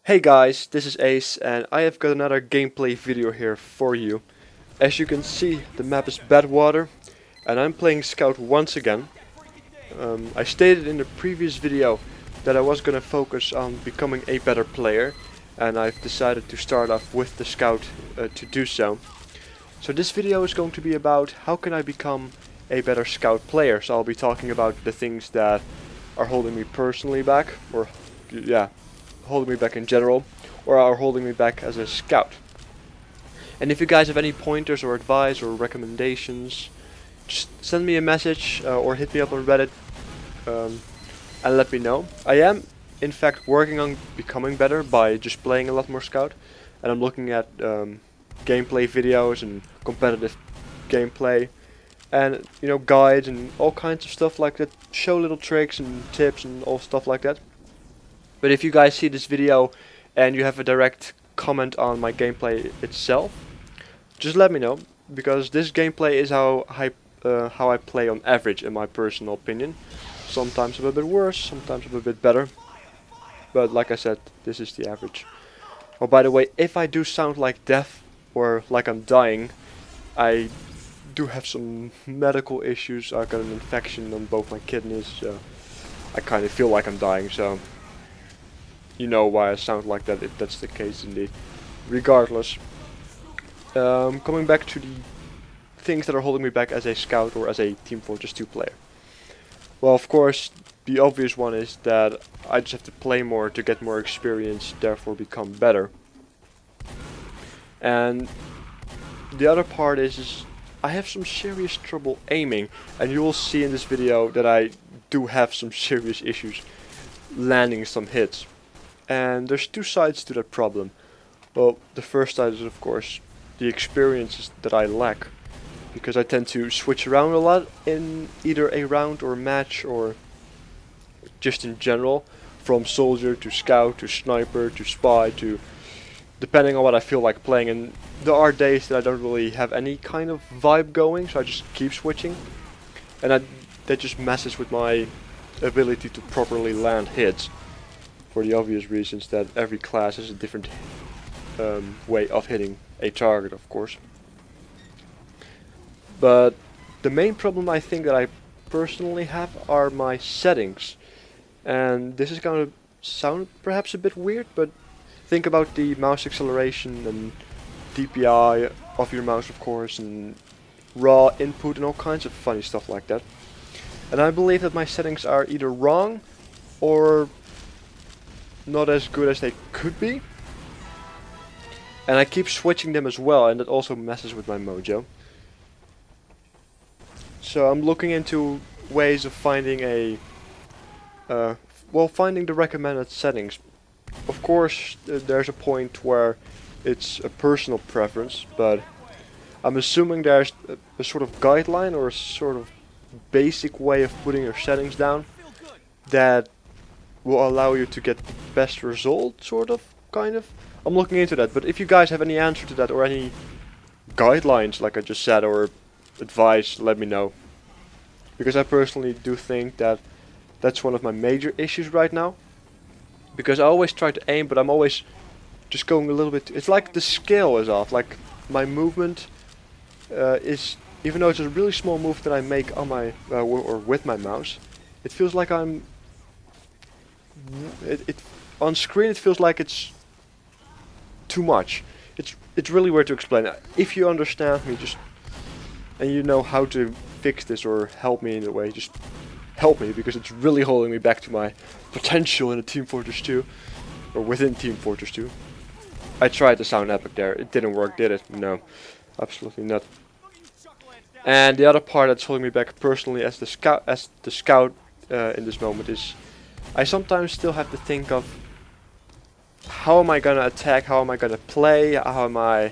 Hey guys, this is Ace and I have got another gameplay video here for you. As you can see, the map is Badwater and I'm playing Scout once again. I stated in the previous video that I was gonna focus on becoming a better player, and I've decided to start off with the Scout to do so. So this video is going to be about how can I become a better Scout player. So I'll be talking about the things that are holding me personally back, or yeah, holding me back in general, or are holding me back as a Scout. And if you guys have any pointers or advice or recommendations, just send me a message or hit me up on Reddit and let me know. I am in fact working on becoming better by just playing a lot more Scout, and I'm looking at gameplay videos and competitive gameplay and guides and all kinds of stuff like that, show little tricks and tips and all stuff like that. But if you guys see this video and you have a direct comment on my gameplay itself, just let me know, because this gameplay is how I play on average, in my personal opinion. Sometimes I'm a bit worse, sometimes I'm a bit better, but like I said, this is the average. Oh, by the way, if I do sound like death or like I'm dying, I do have some medical issues. I got an infection on both my kidneys, so I kind of feel like I'm dying, so you know why I sound like that if that's the case indeed. Regardless, coming back to the things that are holding me back as a Scout or as a Team Fortress 2 player. Well, of course, the obvious one is that I just have to play more to get more experience, therefore become better. And the other part is I have some serious trouble aiming, and you will see in this video that I do have some serious issues landing some hits. And there's two sides to that problem. Well, the first side is of course the experiences that I lack, because I tend to switch around a lot in either a round or match or just in general, from soldier to scout to sniper to spy to depending on what I feel like playing. And there are days that I don't really have any kind of vibe going, so I just keep switching, and that just messes with my ability to properly land hits, for the obvious reasons that every class has a different way of hitting a target, of course. But the main problem I think that I personally have are my settings. And this is going to sound perhaps a bit weird, but think about the mouse acceleration and DPI of your mouse, of course, and raw input and all kinds of funny stuff like that. And I believe that my settings are either wrong or not as good as they could be, and I keep switching them as well, and that also messes with my mojo. So I'm looking into ways of finding finding the recommended settings. Of course, there's a point where it's a personal preference, but I'm assuming there's a sort of guideline or a sort of basic way of putting your settings down that will allow you to get the best result, sort of, kind of. I'm looking into that, but if you guys have any answer to that or any guidelines, like I just said, or advice, let me know. Because I personally do think that that's one of my major issues right now. Because I always try to aim, but I'm always just going a little bit. It's like the scale is off. Like my movement is, even though it's a really small move that I make on my or with my mouse, it feels like I'm. On screen it feels like it's too much. It's really weird to explain. If you understand me, just and you know how to fix this or help me in a way, just help me, because it's really holding me back to my potential in a Team Fortress 2 or within Team Fortress 2. I tried to sound epic there. It didn't work, did it? No, absolutely not. And the other part that's holding me back personally as the scout in this moment is I sometimes still have to think of how am I gonna attack, how am I gonna play, how am I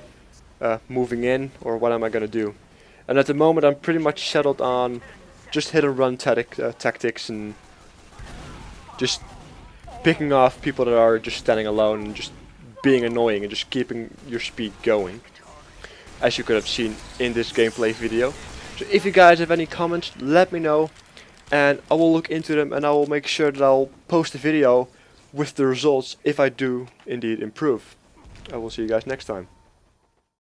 moving in, or what am I gonna do. And at the moment I'm pretty much settled on just hit and run tactics and just picking off people that are just standing alone and just being annoying and just keeping your speed going, as you could have seen in this gameplay video. So if you guys have any comments, let me know, and I will look into them, and I will make sure that I'll post a video with the results if I do indeed improve. I will see you guys next time.